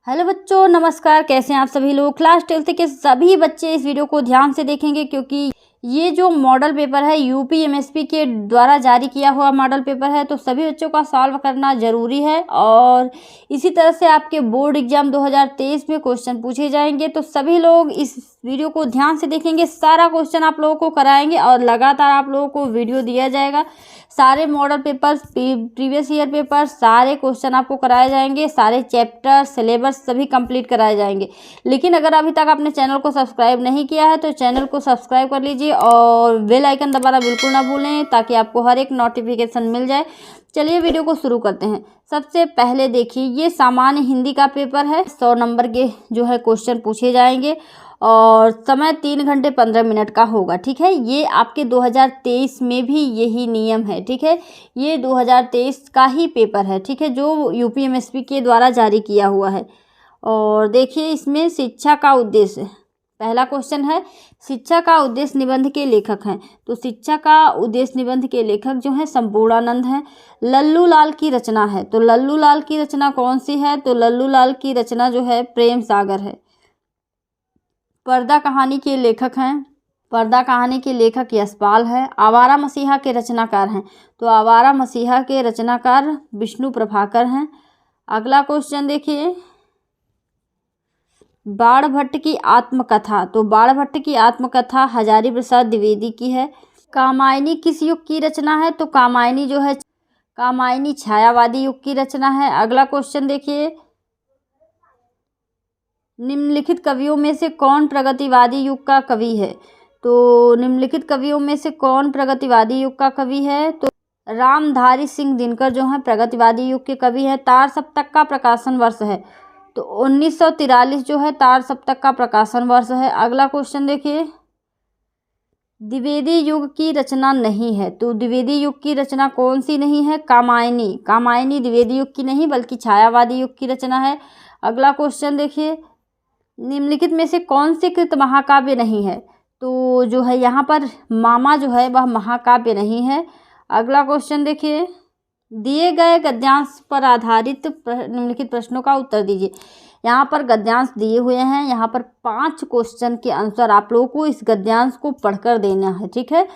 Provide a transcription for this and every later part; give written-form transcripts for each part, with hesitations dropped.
Hello बच्चों, नमस्कार। कैसे हैं आप सभी लोग। क्लास 12th के सभी बच्चे इस वीडियो को ध्यान से देखेंगे क्योंकि ये जो मॉडल पेपर है यूपी एमएसपी के द्वारा जारी किया हुआ मॉडल पेपर है, तो सभी बच्चों का सॉल्व करना ज़रूरी है। और इसी तरह से आपके बोर्ड एग्जाम 2023 में क्वेश्चन पूछे जाएंगे, तो सभी लोग इस वीडियो को ध्यान से देखेंगे। सारा क्वेश्चन आप लोगों को कराएंगे और लगातार आप लोगों को वीडियो दिया जाएगा। सारे model papers, previous year paper, सारे क्वेश्चन आपको कराए जाएंगे। सारे चैप्टर, सिलेबस सभी कंप्लीट कराए जाएंगे। लेकिन अगर अभी तक आपने चैनल को सब्सक्राइब नहीं किया है तो चैनल को सब्सक्राइब कर लीजिए और बेल आइकन दबाना बिल्कुल ना भूलें ताकि आपको हर एक नोटिफिकेशन मिल जाए। चलिए वीडियो को शुरू करते हैं। सबसे पहले देखिए, ये सामान्य हिंदी का पेपर है। 100 नंबर के जो है क्वेश्चन पूछे जाएंगे और समय 3 घंटे 15 मिनट का होगा। ठीक है, ये आपके 2023 में भी यही नियम है। ठीक है, ये 2023 का ही पेपर है। ठीक है, जो यूपी एमएसपी के द्वारा जारी किया हुआ है। और देखिए, इसमें शिक्षा का उद्देश्य, पहला क्वेश्चन है शिक्षा का उद्देश्य निबंध के लेखक हैं। तो शिक्षा का उद्देश्य निबंध के लेखक जो है संपूर्णानंद हैं। लल्लू लाल की रचना है, तो लल्लू लाल की रचना कौन सी है? तो लल्लू लाल की रचना जो है प्रेम सागर है। पर्दा कहानी के लेखक हैं, पर्दा कहानी के लेखक यशपाल है। आवारा मसीहा के रचनाकार हैं, तो आवारा मसीहा के रचनाकार विष्णु प्रभाकर हैं। अगला क्वेश्चन देखिए, बाणभट्ट की आत्मकथा, तो बाणभट्ट की आत्मकथा हजारी प्रसाद द्विवेदी की है। कामायनी किस युग की रचना है? तो कामायनी जो है, कामायनी छायावादी युग की रचना है। अगला क्वेश्चन देखिए, निम्नलिखित कवियों में से कौन प्रगतिवादी युग का कवि है? तो निम्नलिखित कवियों में से कौन प्रगतिवादी युग का कवि है? तो रामधारी सिंह दिनकर जो है प्रगतिवादी युग के कवि है। तार सप्तक का प्रकाशन वर्ष है, तो 1943 जो है तार सप्तक का प्रकाशन वर्ष है। अगला क्वेश्चन देखिए, द्विवेदी युग की रचना नहीं है, तो द्विवेदी युग की रचना कौन सी नहीं है? कामायनी, कामायनी द्विवेदी युग की नहीं बल्कि छायावादी युग की रचना है। अगला क्वेश्चन देखिए, निम्नलिखित में से कौन से कृत महाकाव्य नहीं है? तो जो है यहाँ पर मामा जो है वह महाकाव्य नहीं है। अगला क्वेश्चन देखिए, दिए गए गद्यांश पर आधारित निम्नलिखित प्रश्नों का उत्तर दीजिए। यहाँ पर गद्यांश दिए हुए हैं। यहाँ पर 5 क्वेश्चन के आंसर आप लोगों को इस गद्यांश को पढ़कर देना है। ठीक है,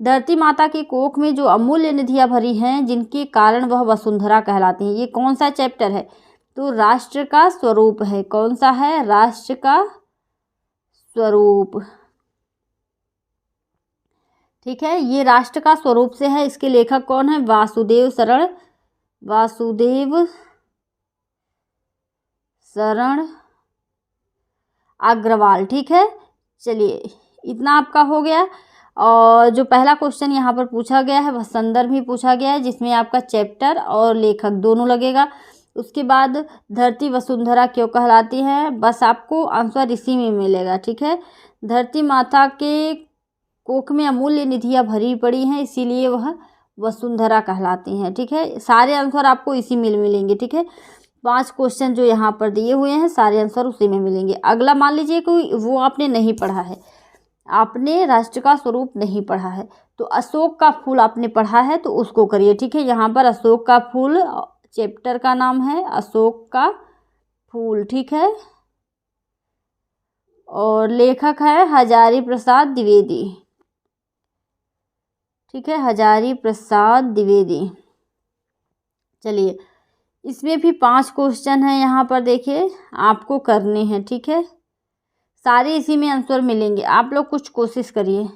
धरती माता की कोख में जो अमूल्य निधियाँ भरी हैं जिनके कारण वह वसुंधरा कहलाती हैं, ये कौन सा चैप्टर है? तो राष्ट्र का स्वरूप है। कौन सा है? राष्ट्र का स्वरूप। ठीक है, ये राष्ट्र का स्वरूप से है। इसके लेखक कौन है? वासुदेव शरण अग्रवाल। ठीक है, चलिए इतना आपका हो गया। और जो पहला क्वेश्चन यहाँ पर पूछा गया है वह संदर्भ ही पूछा गया है, जिसमें आपका चैप्टर और लेखक दोनों लगेगा। उसके बाद धरती वसुंधरा क्यों कहलाती है, बस आपको आंसर इसी में मिलेगा। ठीक है, धरती माता के कोख में अमूल्य निधियाँ भरी पड़ी हैं इसीलिए वह वसुंधरा कहलाती हैं। ठीक है, सारे आंसर आपको इसी में मिलेंगे। ठीक है, 5 क्वेश्चन जो यहाँ पर दिए हुए हैं सारे आंसर उसी में मिलेंगे। अगला मान लीजिए कोई वो आपने नहीं पढ़ा है, आपने राष्ट्र का स्वरूप नहीं पढ़ा है, तो अशोक का फूल आपने पढ़ा है तो उसको करिए। ठीक है, यहाँ पर अशोक का फूल चैप्टर का नाम है अशोक का फूल। ठीक है, और लेखक है हजारी प्रसाद द्विवेदी। ठीक है, हजारी प्रसाद द्विवेदी। चलिए, इसमें भी 5 क्वेश्चन हैं यहाँ पर, देखिए आपको करने हैं। ठीक है, सारे इसी में आंसर मिलेंगे, आप लोग कुछ कोशिश करिए।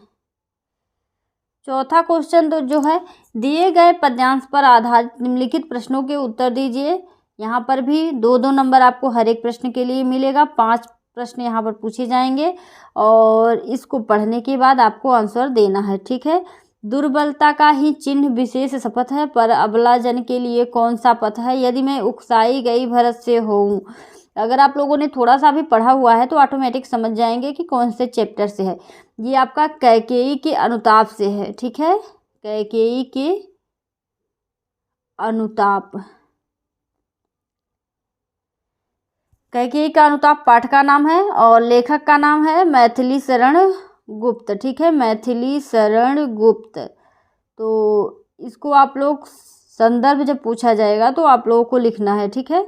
चौथा क्वेश्चन तो जो है, दिए गए पद्यांश पर आधारित निम्नलिखित प्रश्नों के उत्तर दीजिए। यहाँ पर भी 2-2 नंबर आपको हर एक प्रश्न के लिए मिलेगा। 5 प्रश्न यहाँ पर पूछे जाएंगे और इसको पढ़ने के बाद आपको आंसर देना है। ठीक है, दुर्बलता का ही चिन्ह विशेष शपथ है, पर अबला जन के लिए कौन सा पथ है? यदि मैं उकसाई गई भरत से होऊं। अगर आप लोगों ने थोड़ा सा भी पढ़ा हुआ है तो ऑटोमेटिक समझ जाएंगे कि कौन से चैप्टर से है। ये आपका कैकेयी के अनुताप से है। ठीक है, कैकेयी के अनुताप, कैकेयी का अनुताप पाठ का नाम है और लेखक का नाम है मैथिली शरण गुप्त। ठीक है, मैथिली शरण गुप्त। तो इसको आप लोग संदर्भ जब पूछा जाएगा तो आप लोगों को लिखना है। ठीक है,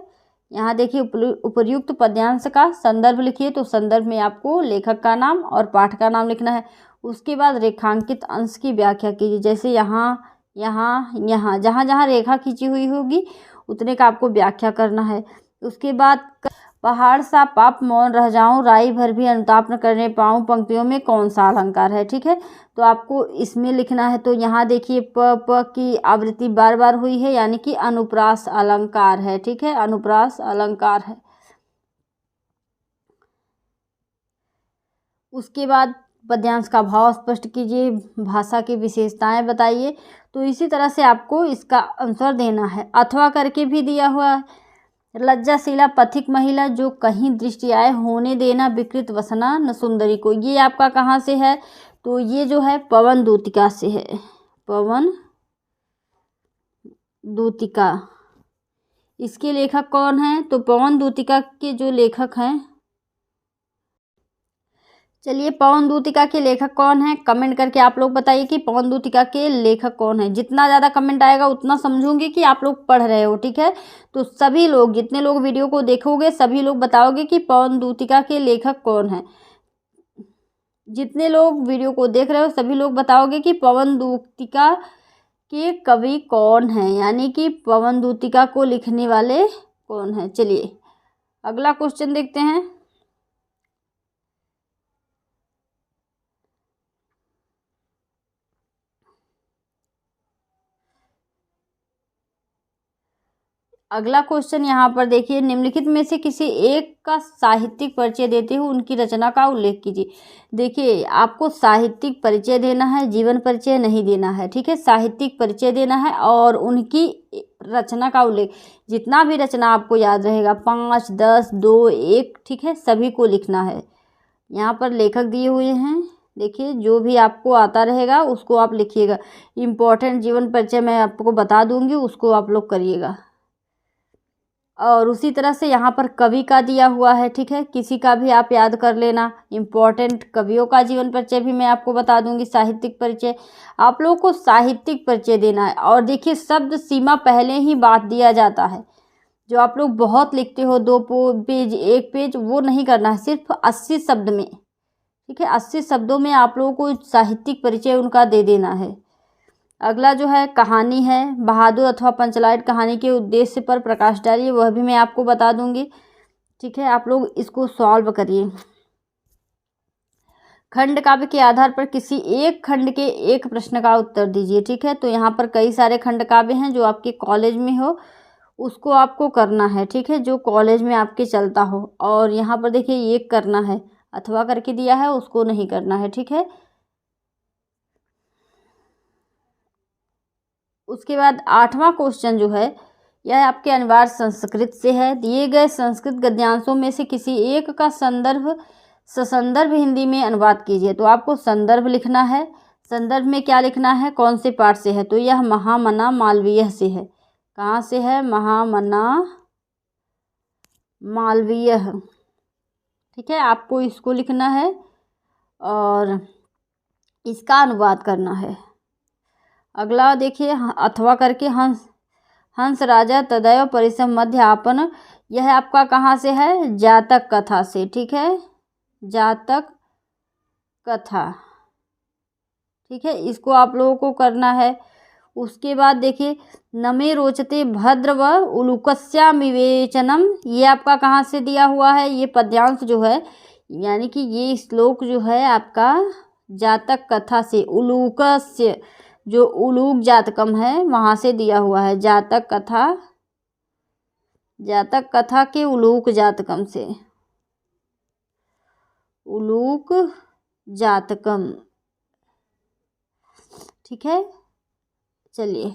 यहाँ देखिए उपर्युक्त पद्यांश का संदर्भ लिखिए। तो संदर्भ में आपको लेखक का नाम और पाठ का नाम लिखना है। उसके बाद रेखांकित अंश की व्याख्या कीजिए। जैसे यहाँ यहाँ यहाँ जहाँ जहाँ रेखा खींची हुई होगी उतने का आपको व्याख्या करना है। उसके बाद पहाड़ सा पाप मौन रह जाऊं, राई भर भी अनुताप न करने पाऊं, पंक्तियों में कौन सा अलंकार है। ठीक है, तो आपको इसमें लिखना है। तो यहाँ देखिए प की आवृत्ति बार बार हुई है, यानी कि अनुप्रास अलंकार है। ठीक है, अनुप्रास अलंकार है। उसके बाद पद्यांश का भाव स्पष्ट कीजिए, भाषा की विशेषताएं बताइए। तो इसी तरह से आपको इसका आंसर देना है। अथवा करके भी दिया हुआ है। लज्जाशीला पथिक महिला जो कहीं दृष्टि आए, होने देना विकृत वसना न सुंदरी को। ये आपका कहाँ से है? तो ये जो है पवन दूतिका से है। पवन दूतिका, इसके लेखक कौन हैं? तो पवन दूतिका के जो लेखक हैं, चलिए पवन दूतिका के लेखक कौन है, कमेंट करके आप लोग बताइए कि पवन दूतिका के लेखक कौन है। जितना ज़्यादा कमेंट आएगा उतना समझूंगी कि आप लोग पढ़ रहे हो। ठीक है, तो सभी लोग, जितने लोग वीडियो को देखोगे सभी लोग बताओगे कि पवन दूतिका के लेखक कौन है। जितने लोग वीडियो को देख रहे हो सभी लोग बताओगे कि पवन दूतिका के कवि कौन है, यानी कि पवन दूतिका को लिखने वाले कौन है। चलिए अगला क्वेश्चन देखते हैं। अगला क्वेश्चन यहाँ पर देखिए, निम्नलिखित में से किसी एक का साहित्यिक परिचय देते हुए उनकी रचना का उल्लेख कीजिए। देखिए आपको साहित्यिक परिचय देना है, जीवन परिचय नहीं देना है। ठीक है, साहित्यिक परिचय देना है और उनकी रचना का उल्लेख, जितना भी रचना आपको याद रहेगा 5, 10, 2, 1, ठीक है, सभी को लिखना है। यहाँ पर लेखक दिए हुए हैं, देखिए जो भी आपको आता रहेगा उसको आप लिखिएगा। इम्पोर्टेंट जीवन परिचय मैं आपको बता दूंगी, उसको आप लोग करिएगा। और उसी तरह से यहाँ पर कवि का दिया हुआ है। ठीक है, किसी का भी आप याद कर लेना। इम्पोर्टेंट कवियों का जीवन परिचय भी मैं आपको बता दूंगी। साहित्यिक परिचय, आप लोगों को साहित्यिक परिचय देना है। और देखिए शब्द सीमा पहले ही बांट दिया जाता है। जो आप लोग बहुत लिखते हो 2 पेज 1 पेज, वो नहीं करना है, सिर्फ 80 शब्द में। ठीक है, 80 शब्दों में आप लोगों को साहित्यिक परिचय उनका दे देना है। अगला जो है कहानी है, बहादुर अथवा पंचलाइट कहानी के उद्देश्य पर प्रकाश डालिए, वह भी मैं आपको बता दूंगी। ठीक है, आप लोग इसको सॉल्व करिए। खंड काव्य के आधार पर किसी एक खंड के एक प्रश्न का उत्तर दीजिए। ठीक है, तो यहाँ पर कई सारे खंड काव्य हैं जो आपके कॉलेज में हो, उसको आपको करना है। ठीक है, जो कॉलेज में आपके चलता हो। और यहाँ पर देखिए ये करना है, अथवा करके दिया है, उसको नहीं करना है। ठीक है, उसके बाद 8वां क्वेश्चन जो है यह आपके अनिवार्य संस्कृत से है। दिए गए संस्कृत गद्यांशों में से किसी एक का ससंदर्भ हिंदी में अनुवाद कीजिए। तो आपको संदर्भ लिखना है। संदर्भ में क्या लिखना है, कौन से पाठ से है? तो यह महामना मालवीय से है। कहाँ से है? महामना मालवीय। ठीक है, आपको इसको लिखना है और इसका अनुवाद करना है। अगला देखिए अथवा करके हंस राजा तदैव परिसम मध्य आपन, यह आपका कहाँ से है? जातक कथा से। ठीक है, जातक कथा। ठीक है, इसको आप लोगों को करना है। उसके बाद देखिए नमे रोचते भद्र व उलूकस्या विवेचनम, ये आपका कहाँ से दिया हुआ है? ये पद्यांश जो है, यानी कि ये श्लोक जो है आपका जातक कथा से, उलूकस्य जो उलूक जातकम है वहाँ से दिया हुआ है। जातक कथा के उलूक जातकम से, उलूक जातकम। ठीक है, चलिए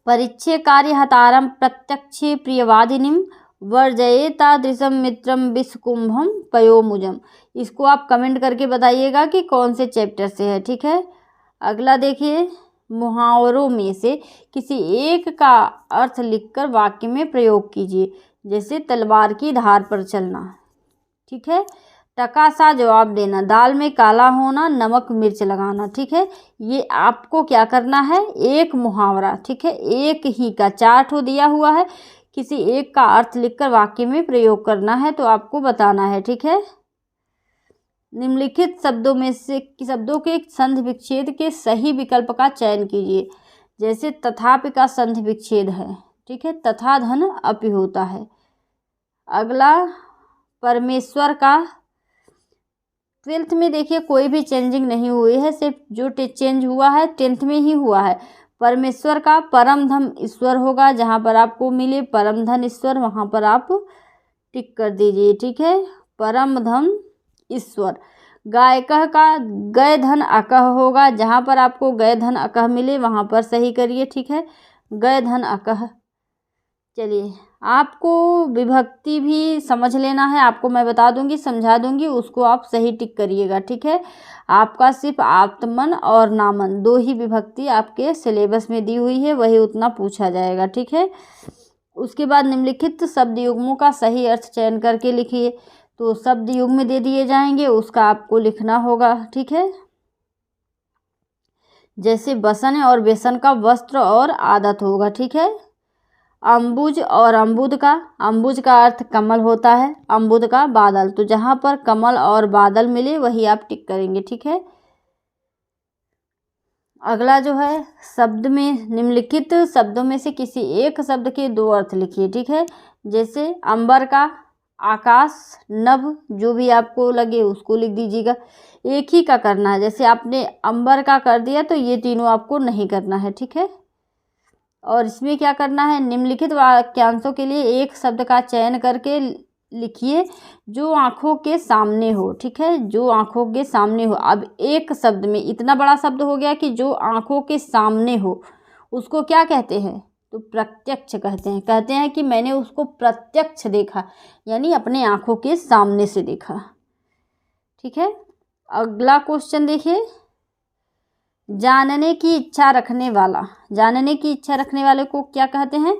परिच्छे कार्य हतारम प्रत्यक्षे प्रियवादिनीम वर्जये तादृशम मित्रम विषकुंभम पयोमुजम, इसको आप कमेंट करके बताइएगा कि कौन से चैप्टर से है। ठीक है, अगला देखिए मुहावरों में से किसी एक का अर्थ लिखकर वाक्य में प्रयोग कीजिए। जैसे तलवार की धार पर चलना। ठीक है, टका सा जवाब देना, दाल में काला होना, नमक मिर्च लगाना। ठीक है, ये आपको क्या करना है, एक मुहावरा, ठीक है, एक ही का 4 ठो दिया हुआ है, किसी एक का अर्थ लिखकर वाक्य में प्रयोग करना है, तो आपको बताना है। ठीक है, निम्नलिखित शब्दों में से शब्दों के संधि विच्छेद के सही विकल्प का चयन कीजिए। जैसे तथापि का संधि विच्छेद है, ठीक है, तथा धन अपि होता है। अगला परमेश्वर का, 12th में देखिए कोई भी चेंजिंग नहीं हुई है, सिर्फ जो चेंज हुआ है 10th में ही हुआ है। परमेश्वर का परम धन ईश्वर होगा, जहाँ पर आपको मिले परम धन ईश्वर वहाँ पर आप टिक कर दीजिए। ठीक है, परम धन ईश्वर। गायकः का गय धन अकह होगा, जहाँ पर आपको गय धन अकह मिले वहाँ पर सही करिए। ठीक है, गय धन अकह। चलिए, आपको विभक्ति भी समझ लेना है, आपको मैं बता दूंगी, समझा दूंगी, उसको आप सही टिक करिएगा। ठीक है, आपका सिर्फ आत्मन और नामन 2 ही विभक्ति आपके सिलेबस में दी हुई है, वही उतना पूछा जाएगा। ठीक है, उसके बाद निम्नलिखित शब्द युग्मों का सही अर्थ चयन करके लिखिए। तो शब्द युग्म दे दिए जाएंगे, उसका आपको लिखना होगा। ठीक है, जैसे बसन और बेसन का वस्त्र और आदत होगा। ठीक है, अम्बुज और अम्बुद का अर्थ कमल होता है, अम्बुद का बादल। तो जहाँ पर कमल और बादल मिले वही आप टिक करेंगे। ठीक है, अगला जो है शब्द में, निम्नलिखित शब्दों में से किसी एक शब्द के 2 अर्थ लिखिए। ठीक है, जैसे अंबर का, आकाश, नभ, जो भी आपको लगे उसको लिख दीजिएगा। एक ही का करना है, जैसे आपने अंबर का कर दिया तो ये तीनों आपको नहीं करना है। ठीक है, और इसमें क्या करना है, निम्नलिखित वाक्यांशों के लिए एक शब्द का चयन करके लिखिए जो आँखों के सामने हो। ठीक है, जो आँखों के सामने हो। अब एक शब्द में इतना बड़ा शब्द हो गया कि जो आँखों के सामने हो, उसको क्या कहते हैं, तो प्रत्यक्ष कहते हैं कि मैंने उसको प्रत्यक्ष देखा, यानी अपने आँखों के सामने से देखा। ठीक है, अगला क्वेश्चन देखिए, जानने की इच्छा रखने वाले को क्या कहते हैं,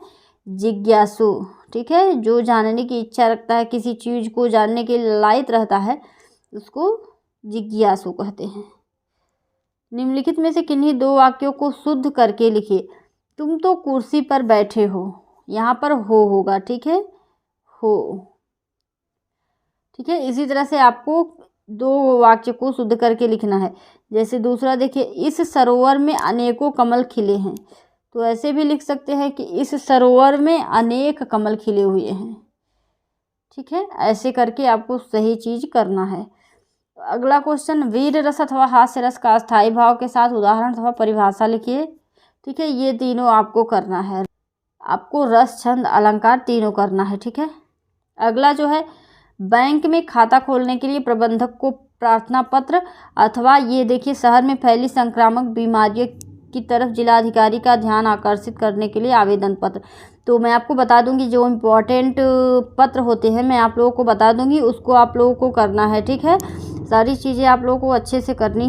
जिज्ञासु। ठीक है, जो जानने की इच्छा रखता है, किसी चीज़ को जानने के लायक रहता है, उसको जिज्ञासु कहते हैं। निम्नलिखित में से किन्हीं 2 वाक्यों को शुद्ध करके लिखिए। तुम तो कुर्सी पर बैठे हो, यहाँ पर हो होगा। ठीक है, हो। ठीक है, इसी तरह से आपको 2 वाक्य को शुद्ध करके लिखना है। जैसे दूसरा देखिए, इस सरोवर में अनेकों कमल खिले हैं, तो ऐसे भी लिख सकते हैं कि इस सरोवर में अनेक कमल खिले हुए हैं। ठीक है, ऐसे करके आपको सही चीज़ करना है। अगला क्वेश्चन, वीर रस अथवा हास्य रस का स्थायी भाव के साथ उदाहरण अथवा परिभाषा लिखिए। ठीक है, ये तीनों आपको करना है, आपको रस, छंद, अलंकार तीनों करना है। ठीक है, अगला जो है, बैंक में खाता खोलने के लिए प्रबंधक को प्रार्थना पत्र अथवा ये देखिए शहर में फैली संक्रामक बीमारियों की तरफ जिलाधिकारी का ध्यान आकर्षित करने के लिए आवेदन पत्र। तो मैं आपको बता दूंगी, जो इम्पोर्टेंट पत्र होते हैं मैं आप लोगों को बता दूंगी, उसको आप लोगों को करना है। ठीक है, सारी चीज़ें आप लोगों को अच्छे से करनी है।